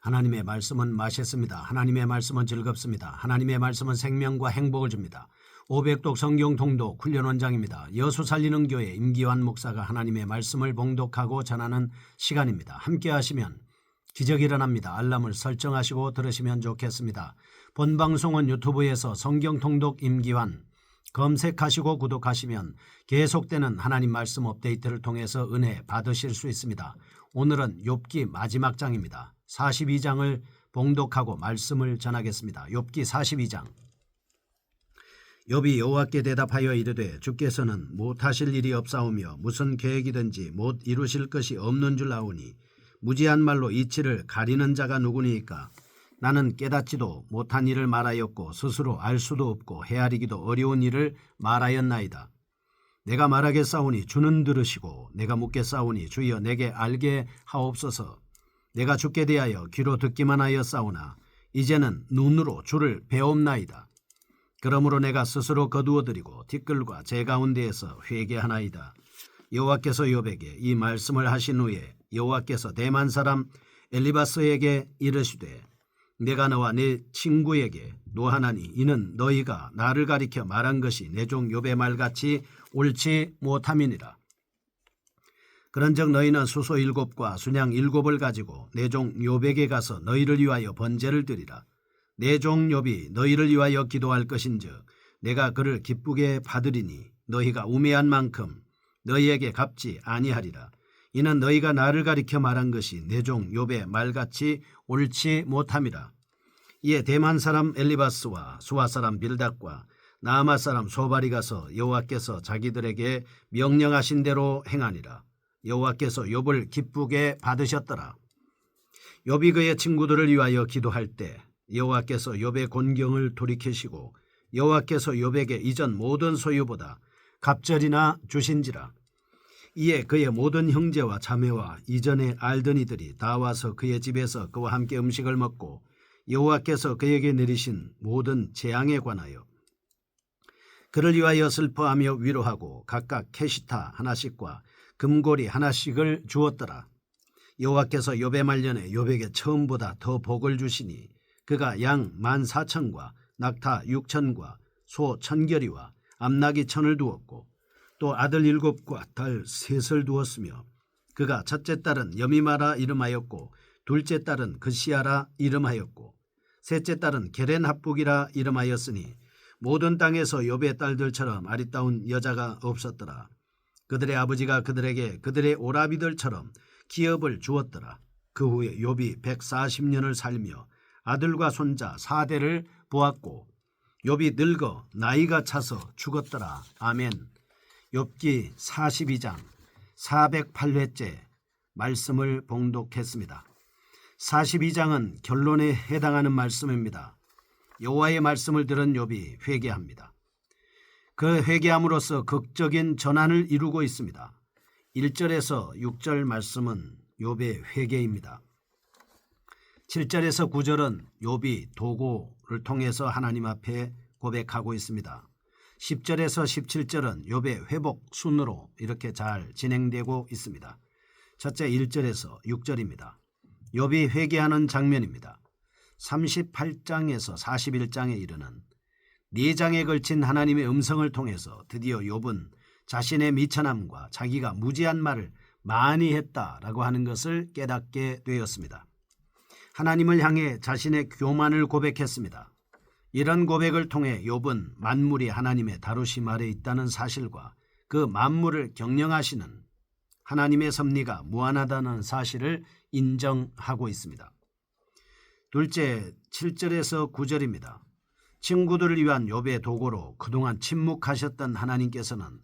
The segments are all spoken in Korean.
하나님의 말씀은 맛있습니다. 하나님의 말씀은 즐겁습니다. 하나님의 말씀은 생명과 행복을 줍니다. 500독 성경 통독 훈련 원장입니다. 여수 살리는 교회 임기환 목사가 하나님의 말씀을 봉독하고 전하는 시간입니다. 함께 하시면 기적이 일어납니다. 알람을 설정하시고 들으시면 좋겠습니다. 본 방송은 유튜브에서 성경 통독 임기환 검색하시고 구독하시면 계속되는 하나님 말씀 업데이트를 통해서 은혜 받으실 수 있습니다. 오늘은 욥기 마지막 장입니다. 42장을 봉독하고 말씀을 전하겠습니다. 욥기 42장. 욥이 여호와께 대답하여 이르되 주께서는 못하실 일이 없사오며 무슨 계획이든지 못 이루실 것이 없는 줄 아오니 무지한 말로 이치를 가리는 자가 누구니이까. 나는 깨닫지도 못한 일을 말하였고 스스로 알 수도 없고 헤아리기도 어려운 일을 말하였나이다. 내가 말하겠사오니 주는 들으시고 내가 묻겠사오니 주여 내게 알게 하옵소서. 내가 주께 대하여 귀로 듣기만 하였사오나 이제는 눈으로 주를 배옵나이다. 그러므로 내가 스스로 거두어드리고 티끌과 제 가운데에서 회개하나이다. 여호와께서 욥에게 이 말씀을 하신 후에 여호와께서 대만 사람 엘리바스에게 이르시되 내가 너와 네 친구에게 노하나니 이는 너희가 나를 가리켜 말한 것이 내 종 욥의 말같이 옳지 못함이니라. 그런즉 너희는 수소 7과 순양 7을 가지고 내 종 욥에게 가서 너희를 위하여 번제를 드리라. 내 종 욥이 너희를 위하여 기도할 것인즉 내가 그를 기쁘게 받으리니 너희가 우매한 만큼 너희에게 갚지 아니하리라. 이는 너희가 나를 가리켜 말한 것이 내 종 욥의 말같이 옳지 못함이라. 이에 대만 사람 엘리바스와 수아 사람 빌닷과 나아마 사람 소발이 가서 여호와께서 자기들에게 명령하신 대로 행하니라. 여호와께서 욥을 기쁘게 받으셨더라. 욥이 그의 친구들을 위하여 기도할 때 여호와께서 욥의 곤경을 돌이키시고 여호와께서 욥에게 이전 모든 소유보다 갑절이나 주신지라. 이에 그의 모든 형제와 자매와 이전에 알던 이들이 다 와서 그의 집에서 그와 함께 음식을 먹고 여호와께서 그에게 내리신 모든 재앙에 관하여 그를 위하여 슬퍼하며 위로하고 각각 캐시타 하나씩과 금고리 하나씩을 주었더라. 여호와께서 욥의 말년에 욥에게 처음보다 더 복을 주시니 그가 양 14,000과 낙타 6,000과 소 1,000결이와 암나귀 1,000을 두었고 또 아들 7과 딸 3을 두었으며 그가 첫째 딸은 여미마라 이름하였고 둘째 딸은 그시아라 이름하였고 셋째 딸은 게렌합북이라 이름하였으니 모든 땅에서 욥의 딸들처럼 아리따운 여자가 없었더라. 그들의 아버지가 그들에게 그들의 오라비들처럼 기업을 주었더라. 그 후에 욥이 140년을 살며 아들과 손자 4대를 보았고 욥이 늙어 나이가 차서 죽었더라. 아멘. 욥기 42장 408회째 말씀을 봉독했습니다. 42장은 결론에 해당하는 말씀입니다. 여호와의 말씀을 들은 욥이 회개합니다. 그 회개함으로써 극적인 전환을 이루고 있습니다. 1절에서 6절 말씀은 욥의 회개입니다. 7절에서 9절은 욥이 도고를 통해서 하나님 앞에 고백하고 있습니다. 10절에서 17절은 욥의 회복 순으로 이렇게 잘 진행되고 있습니다. 첫째 1절에서 6절입니다. 욥이 회개하는 장면입니다. 38장에서 41장에 이르는 4장에 걸친 하나님의 음성을 통해서 드디어 욥은 자신의 미천함과 자기가 무지한 말을 많이 했다라고 하는 것을 깨닫게 되었습니다. 하나님을 향해 자신의 교만을 고백했습니다. 이런 고백을 통해 욥은 만물이 하나님의 다루심 아래 있다는 사실과 그 만물을 경영하시는 하나님의 섭리가 무한하다는 사실을 인정하고 있습니다. 둘째 7절에서 9절입니다. 친구들을 위한 욥의 도구로 그동안 침묵하셨던 하나님께서는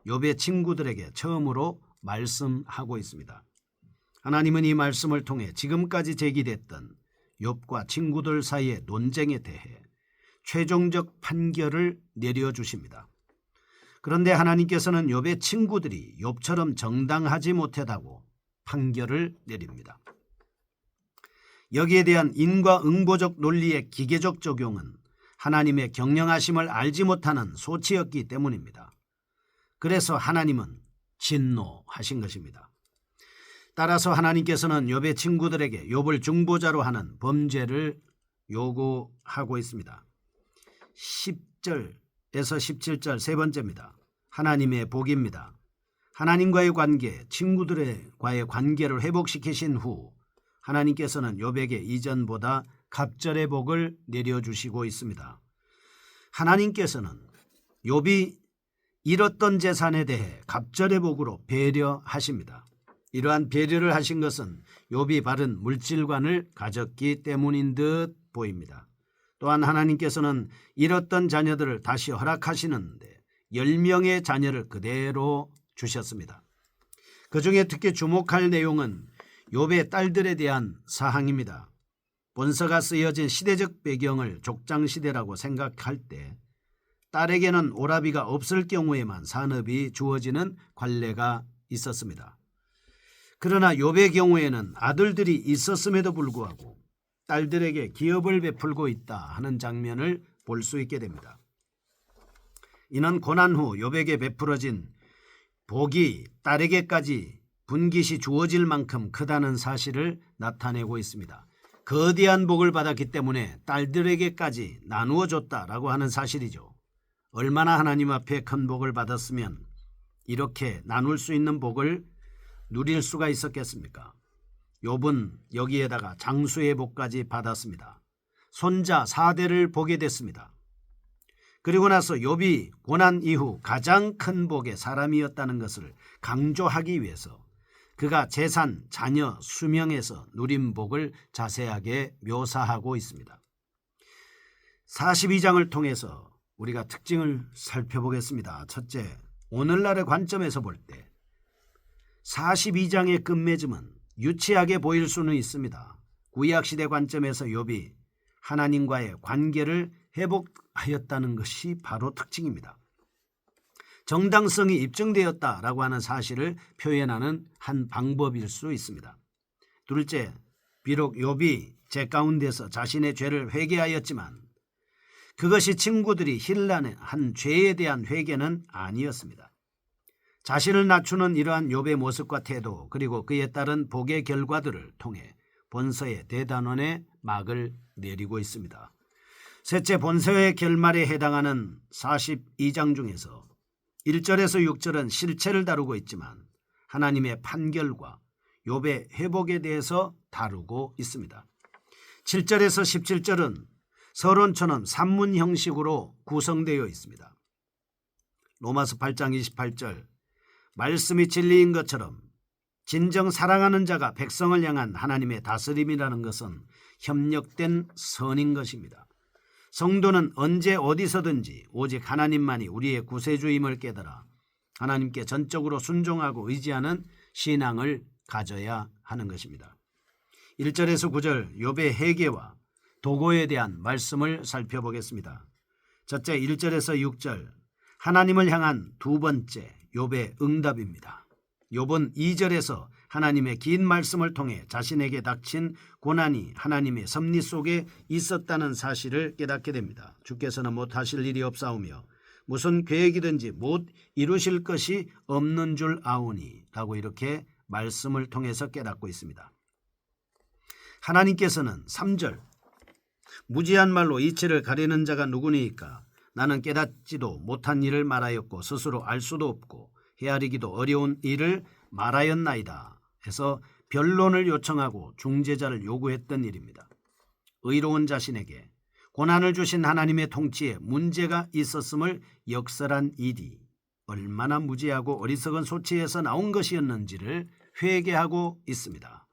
욥의 친구들에게 처음으로 말씀하고 있습니다. 하나님은 이 말씀을 통해 지금까지 제기됐던 욥과 친구들 사이의 논쟁에 대해 최종적 판결을 내려주십니다. 그런데 하나님께서는 욥의 친구들이 욥처럼 정당하지 못하다고 판결을 내립니다. 여기에 대한 인과응보적 논리의 기계적 적용은 하나님의 경영하심을 알지 못하는 소치였기 때문입니다. 그래서 하나님은 진노하신 것입니다. 따라서 하나님께서는 욥의 친구들에게 욥을 중보자로 하는 범죄를 요구하고 있습니다. 10절에서 17절 세 번째입니다. 하나님의 복입니다. 하나님과의 관계, 친구들과의 관계를 회복시키신 후 하나님께서는 욥에게 이전보다 갑절의 복을 내려주시고 있습니다. 하나님께서는 욥이 잃었던 재산에 대해 갑절의 복으로 배려하십니다. 이러한 배려를 하신 것은 욥이 바른 물질관을 가졌기 때문인 듯 보입니다. 또한 하나님께서는 잃었던 자녀들을 다시 허락하시는데 10명의 자녀를 그대로 주셨습니다. 그중에 특히 주목할 내용은 욥의 딸들에 대한 사항입니다. 본서가 쓰여진 시대적 배경을 족장시대라고 생각할 때 딸에게는 오라비가 없을 경우에만 산업이 주어지는 관례가 있었습니다. 그러나 욥의 경우에는 아들들이 있었음에도 불구하고 딸들에게 기업을 베풀고 있다 하는 장면을 볼 수 있게 됩니다. 이는 고난 후 욥에게 베풀어진 복이 딸에게까지 분깃이 주어질 만큼 크다는 사실을 나타내고 있습니다. 거대한 복을 받았기 때문에 딸들에게까지 나누어 줬다라고 하는 사실이죠. 얼마나 하나님 앞에 큰 복을 받았으면 이렇게 나눌 수 있는 복을 누릴 수가 있었겠습니까? 욥은 여기에다가 장수의 복까지 받았습니다. 손자 4대를 보게 됐습니다. 그리고 나서 욥이 고난 이후 가장 큰 복의 사람이었다는 것을 강조하기 위해서 그가 재산, 자녀, 수명에서 누린 복을 자세하게 묘사하고 있습니다. 42장을 통해서 우리가 특징을 살펴보겠습니다. 첫째, 오늘날의 관점에서 볼 때 42장의 끝맺음은 유치하게 보일 수는 있습니다. 구약시대 관점에서 욥이 하나님과의 관계를 회복하였다는 것이 바로 특징입니다. 정당성이 입증되었다라고 하는 사실을 표현하는 한 방법일 수 있습니다. 둘째, 비록 욥이 제 가운데서 자신의 죄를 회개하였지만 그것이 친구들이 힐난한 죄에 대한 회개는 아니었습니다. 자신을 낮추는 이러한 욥의 모습과 태도 그리고 그에 따른 복의 결과들을 통해 본서의 대단원의 막을 내리고 있습니다. 셋째, 본서의 결말에 해당하는 42장 중에서 1절에서 6절은 실체를 다루고 있지만 하나님의 판결과 욥의 회복에 대해서 다루고 있습니다. 7절에서 17절은 서론처럼 산문 형식으로 구성되어 있습니다. 로마서 8장 28절 말씀이 진리인 것처럼 진정 사랑하는 자가 백성을 향한 하나님의 다스림이라는 것은 협력된 선인 것입니다. 성도는 언제 어디서든지 오직 하나님만이 우리의 구세주임을 깨달아 하나님께 전적으로 순종하고 의지하는 신앙을 가져야 하는 것입니다. 1절에서 9절 욥의 회개와 도고에 대한 말씀을 살펴보겠습니다. 첫째 1절에서 6절 하나님을 향한 두 번째 욥의 응답입니다. 욥은 2절에서 하나님의 긴 말씀을 통해 자신에게 닥친 고난이 하나님의 섭리 속에 있었다는 사실을 깨닫게 됩니다. 주께서는 못하실 일이 없사오며 무슨 계획이든지 못 이루실 것이 없는 줄 아오니 라고 이렇게 말씀을 통해서 깨닫고 있습니다. 하나님께서는 3절 무지한 말로 이치를 가리는 자가 누구니까 나는 깨닫지도 못한 일을 말하였고 스스로 알 수도 없고 헤아리기도 어려운 일을 말하였나이다 해서 변론을 요청하고 중재자를 요구했던 일입니다. 의로운 자신에게 고난을 주신 하나님의 통치에 문제가 있었음을 역설한 일이 얼마나 무지하고 어리석은 소치에서 나온 것이었는지를 회개하고 있습니다.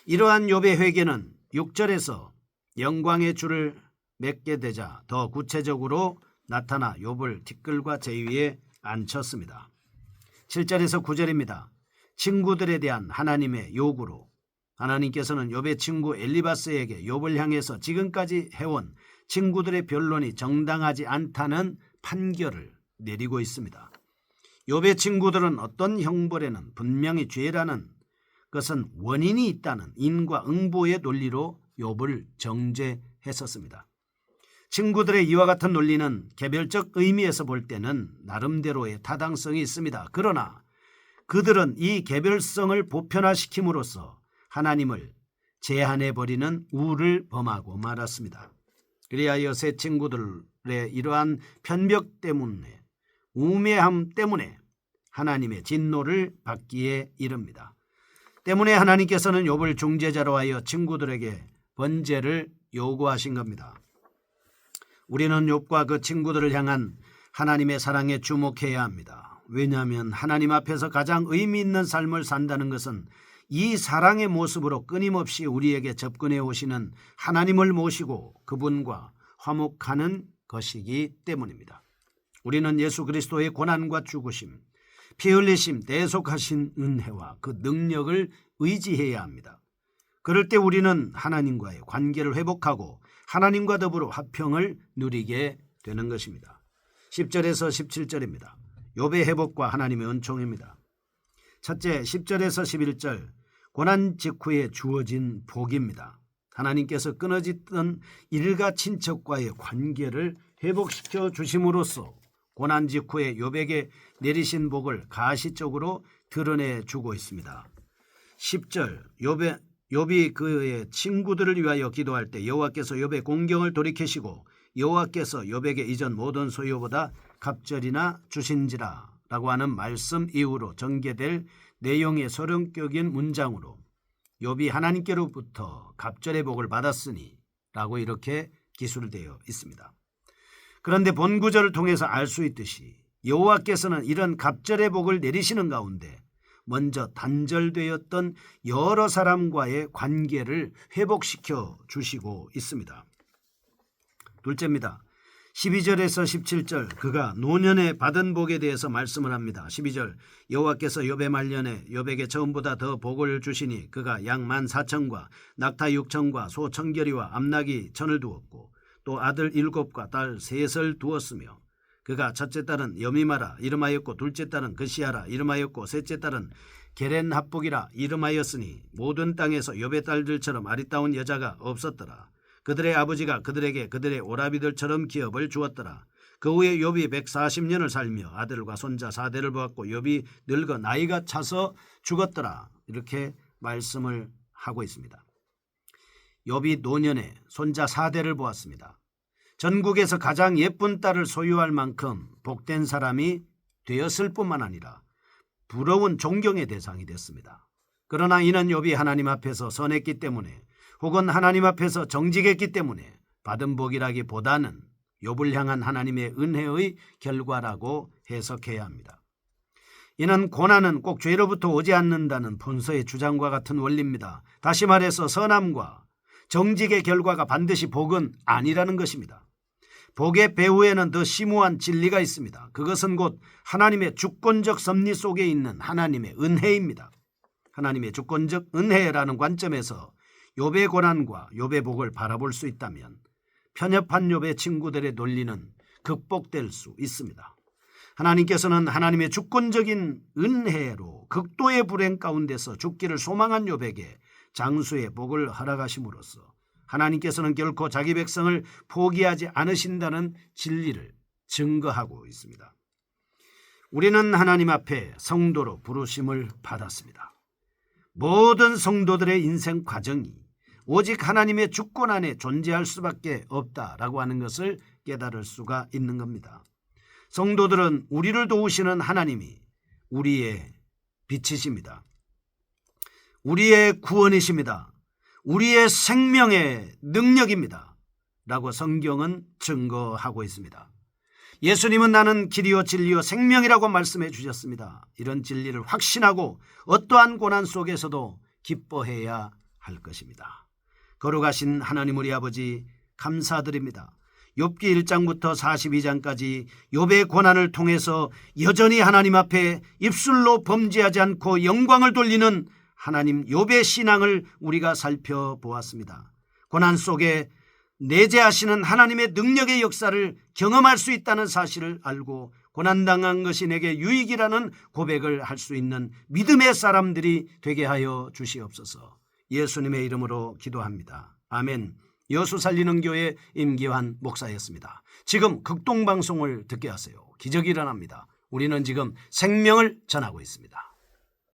이러한 욥의 회개는 6절에서 영광의 줄을 맺게 되자 더 구체적으로 나타나 욥을 티끌과 제위에 앉혔습니다. 7절에서 9절입니다. 친구들에 대한 하나님의 요구로 하나님께서는 욥의 친구 엘리바스에게 욥을 향해서 지금까지 해온 친구들의 변론이 정당하지 않다는 판결을 내리고 있습니다. 욥의 친구들은 어떤 형벌에는 분명히 죄라는 것은 원인이 있다는 인과 응보의 논리로 욥을 정죄했었습니다. 친구들의 이와 같은 논리는 개별적 의미에서 볼 때는 나름대로의 타당성이 있습니다. 그러나 그들은 이 개별성을 보편화시킴으로써 하나님을 제한해버리는 우를 범하고 말았습니다. 그리하여 새 친구들의 이러한 편벽 때문에, 우매함 때문에 하나님의 진노를 받기에 이릅니다. 때문에 하나님께서는 욥을 중재자로 하여 친구들에게 번제를 요구하신 겁니다. 우리는 욥과 그 친구들을 향한 하나님의 사랑에 주목해야 합니다. 왜냐하면 하나님 앞에서 가장 의미 있는 삶을 산다는 것은 이 사랑의 모습으로 끊임없이 우리에게 접근해 오시는 하나님을 모시고 그분과 화목하는 것이기 때문입니다. 우리는 예수 그리스도의 고난과 죽으심, 피 흘리심, 대속하신 은혜와 그 능력을 의지해야 합니다. 그럴 때 우리는 하나님과의 관계를 회복하고 하나님과 더불어 화평을 누리게 되는 것입니다. 10절에서 17절입니다. 욥의 회복과 하나님의 은총입니다. 첫째, 10절에서 11절 고난 직후에 주어진 복입니다. 하나님께서 끊어졌던 일가 친척과의 관계를 회복시켜 주심으로써 고난 직후에 욥에게 내리신 복을 가시적으로 드러내 주고 있습니다. 10절 욥이 그의 친구들을 위하여 기도할 때 여호와께서 욥의 공경을 돌이키시고 여호와께서 욥에게 이전 모든 소유보다 갑절이나 주신지라 라고 하는 말씀 이후로 전개될 내용의 서론격인 문장으로 욥이 하나님께로부터 갑절의 복을 받았으니 라고 이렇게 기술되어 있습니다. 그런데 본 구절을 통해서 알 수 있듯이 여호와께서는 이런 갑절의 복을 내리시는 가운데 먼저 단절되었던 여러 사람과의 관계를 회복시켜 주시고 있습니다. 둘째입니다. 12절에서 17절 그가 노년에 받은 복에 대해서 말씀을 합니다. 12절 여호와께서 욥의 말년에 욥에게 처음보다 더 복을 주시니 그가 양 14,000과 낙타 6,000과 소 1,000결이와 암나귀 1,000을 두었고 또 아들 7과 딸 3을 두었으며 그가 첫째 딸은 여미마라 이름하였고 둘째 딸은 그시아라 이름하였고 셋째 딸은 게렌합복이라 이름하였으니 모든 땅에서 욥의 딸들처럼 아리따운 여자가 없었더라. 그들의 아버지가 그들에게 그들의 오라비들처럼 기업을 주었더라. 그 후에 욥이 140년을 살며 아들과 손자 4대를 보았고 욥이 늙어 나이가 차서 죽었더라. 이렇게 말씀을 하고 있습니다. 욥이 노년에 손자 4대를 보았습니다. 전국에서 가장 예쁜 딸을 소유할 만큼 복된 사람이 되었을 뿐만 아니라 부러운 존경의 대상이 됐습니다. 그러나 이는 욥이 하나님 앞에서 선했기 때문에 혹은 하나님 앞에서 정직했기 때문에 받은 복이라기보다는 욥을 향한 하나님의 은혜의 결과라고 해석해야 합니다. 이는 고난은 꼭 죄로부터 오지 않는다는 본서의 주장과 같은 원리입니다. 다시 말해서 선함과 정직의 결과가 반드시 복은 아니라는 것입니다. 복의 배후에는 더 심오한 진리가 있습니다. 그것은 곧 하나님의 주권적 섭리 속에 있는 하나님의 은혜입니다. 하나님의 주권적 은혜라는 관점에서 욥의 고난과 욥의 복을 바라볼 수 있다면 편협한 욥의 친구들의 논리는 극복될 수 있습니다. 하나님께서는 하나님의 주권적인 은혜로 극도의 불행 가운데서 죽기를 소망한 욥에게 장수의 복을 허락하심으로써 하나님께서는 결코 자기 백성을 포기하지 않으신다는 진리를 증거하고 있습니다. 우리는 하나님 앞에 성도로 부르심을 받았습니다. 모든 성도들의 인생 과정이 오직 하나님의 주권 안에 존재할 수밖에 없다라고 하는 것을 깨달을 수가 있는 겁니다. 성도들은 우리를 도우시는 하나님이 우리의 빛이십니다. 우리의 구원이십니다. 우리의 생명의 능력입니다. 라고 성경은 증거하고 있습니다. 예수님은 나는 길이요 진리요 생명이라고 말씀해 주셨습니다. 이런 진리를 확신하고 어떠한 고난 속에서도 기뻐해야 할 것입니다. 거룩하신 하나님 우리 아버지 감사드립니다. 욥기 1장부터 42장까지 욥의 고난을 통해서 여전히 하나님 앞에 입술로 범죄하지 않고 영광을 돌리는 하나님 욥의 신앙을 우리가 살펴보았습니다. 고난 속에 내재하시는 하나님의 능력의 역사를 경험할 수 있다는 사실을 알고 고난당한 것이 내게 유익이라는 고백을 할 수 있는 믿음의 사람들이 되게 하여 주시옵소서. 예수님의 이름으로 기도합니다. 아멘. 여수 살리는 교회 임기환 목사였습니다. 지금 극동방송을 듣게 하세요. 기적이 일어납니다. 우리는 지금 생명을 전하고 있습니다.